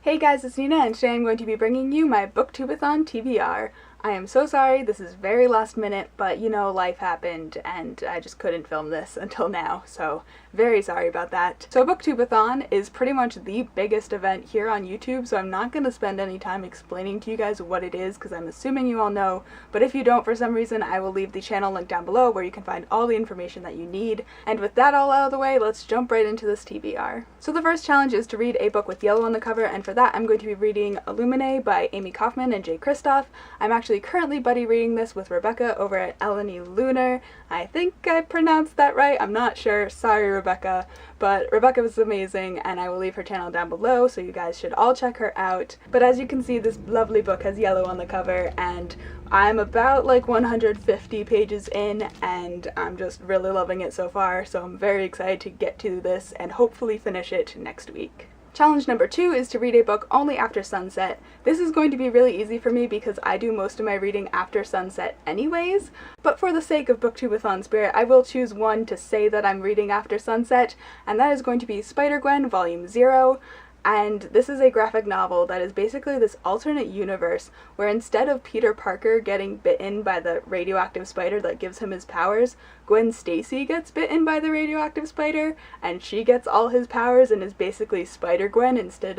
Hey guys, it's Nina, and today I'm going to be bringing you my Booktube-A-Thon TBR. I am so sorry, this is very last minute, but you know, life happened and I just couldn't film this until now, so very sorry about that. So Booktube-A-Thon is pretty much the biggest event here on YouTube, so I'm not going to spend any time explaining to you guys what it is because I'm assuming you all know, but if you don't for some reason, I will leave the channel link down below where you can find all the information that you need. And with that all out of the way, let's jump right into this TBR. So the first challenge is to read a book with yellow on the cover, and for that I'm going to be reading Illuminae by Amy Kaufman and Jay Kristoff. I'm actually currently buddy reading this with Rebecca over at Eleni Lunar. I think I pronounced that right, I'm not sure, sorry Rebecca, but Rebecca was amazing and I will leave her channel down below so you guys should all check her out. But as you can see, this lovely book has yellow on the cover and I'm about like 150 pages in and I'm just really loving it so far, so I'm very excited to get to this and hopefully finish it next week. Challenge number 2 is to read a book only after sunset. This is going to be really easy for me because I do most of my reading after sunset anyways, but for the sake of Booktube-A-Thon spirit, I will choose one to say that I'm reading after sunset, and that is going to be Spider-Gwen Volume 0. And this is a graphic novel that is basically this alternate universe where instead of Peter Parker getting bitten by the radioactive spider that gives him his powers, Gwen Stacy gets bitten by the radioactive spider and she gets all his powers and is basically Spider-Gwen instead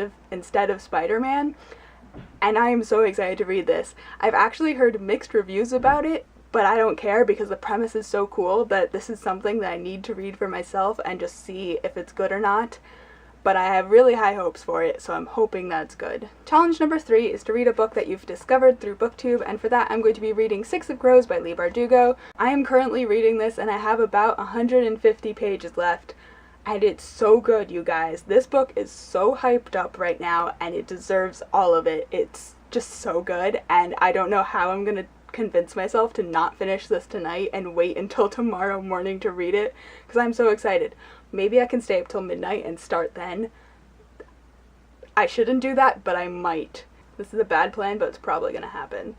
of Spider-Man. And I am so excited to read this. I've actually heard mixed reviews about it, but I don't care because the premise is so cool that this is something that I need to read for myself and just see if it's good or not. But I have really high hopes for it, so I'm hoping that's good. Challenge number 3 is to read a book that you've discovered through BookTube, and for that I'm going to be reading Six of Crows by Leigh Bardugo. I am currently reading this and I have about 150 pages left, and it's so good, you guys. This book is so hyped up right now and it deserves all of it. It's just so good, and I don't know how I'm gonna convince myself to not finish this tonight and wait until tomorrow morning to read it because I'm so excited. Maybe I can stay up till midnight and start then. I shouldn't do that, but I might. This is a bad plan, but it's probably gonna happen.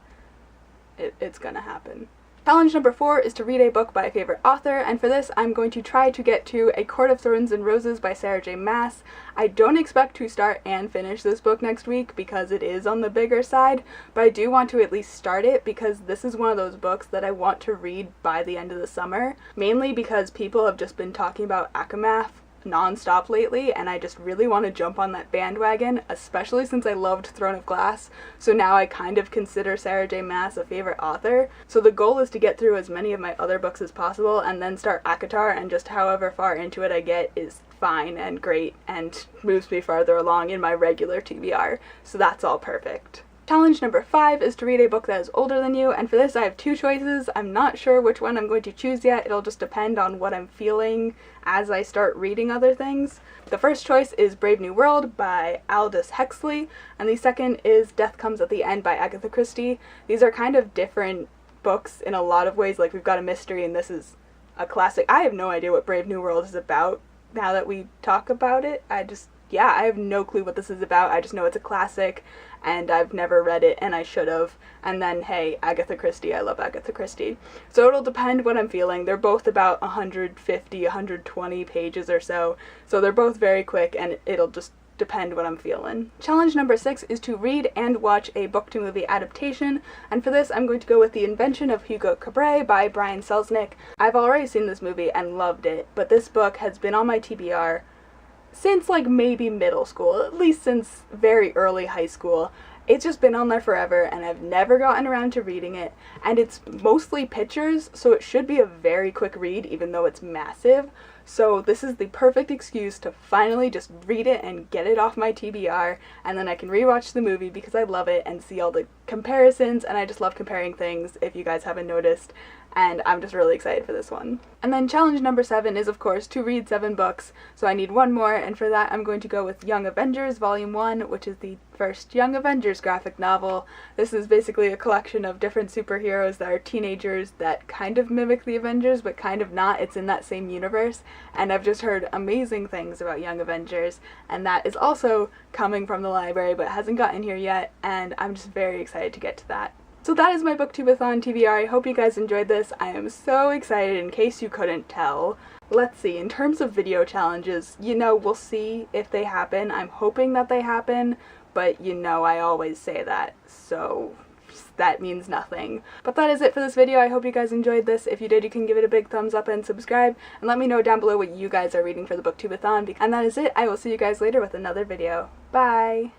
It's gonna happen. Challenge number 4 is to read a book by a favorite author, and for this I'm going to try to get to A Court of Thorns and Roses by Sarah J. Maas. I don't expect to start and finish this book next week because it is on the bigger side, but I do want to at least start it because this is one of those books that I want to read by the end of the summer, mainly because people have just been talking about Akamath non-stop lately and I just really want to jump on that bandwagon, especially since I loved Throne of Glass, so now I kind of consider Sarah J. Maas a favorite author. So the goal is to get through as many of my other books as possible and then start ACOTAR, and just however far into it I get is fine and great and moves me farther along in my regular TBR, so that's all perfect. Challenge number 5 is to read a book that is older than you, and for this I have 2 choices. I'm not sure which one I'm going to choose yet. It'll just depend on what I'm feeling as I start reading other things. The first choice is Brave New World by Aldous Huxley, and the second is Death Comes at the End by Agatha Christie. These are kind of different books in a lot of ways, like we've got a mystery and this is a classic. I have no idea what Brave New World is about now that we talk about it. I have no clue what this is about. I just know it's a classic and I've never read it and I should have. And then hey, Agatha Christie, I love Agatha Christie. So it'll depend what I'm feeling. They're both about 150, 120 pages or so. So they're both very quick and it'll just depend what I'm feeling. Challenge number 6 is to read and watch a book-to-movie adaptation, and for this I'm going to go with The Invention of Hugo Cabret by Brian Selznick. I've already seen this movie and loved it, but this book has been on my TBR since like maybe middle school, at least since very early high school. It's just been on there forever and I've never gotten around to reading it, and it's mostly pictures, so it should be a very quick read even though it's massive. So this is the perfect excuse to finally just read it and get it off my TBR, and then I can rewatch the movie because I love it and see all the comparisons, and I just love comparing things if you guys haven't noticed, and I'm just really excited for this one. And then challenge number 7 is of course to read 7 books, so I need one more, and for that I'm going to go with Young Avengers Volume 1, which is the first Young Avengers graphic novel. This is basically a collection of different superheroes that are teenagers that kind of mimic the Avengers but kind of not. It's in that same universe, and I've just heard amazing things about Young Avengers, and that is also coming from the library but hasn't gotten here yet, and I'm just very excited to get to that. So that is my Booktube-A-Thon TBR. I hope you guys enjoyed this. I am so excited in case you couldn't tell. Let's see, in terms of video challenges, you know, we'll see if they happen. I'm hoping that they happen, but you know I always say that, so that means nothing. But that is it for this video. I hope you guys enjoyed this. If you did, you can give it a big thumbs up and subscribe, and let me know down below what you guys are reading for the Booktube-A-Thon. And that is it. I will see you guys later with another video. Bye!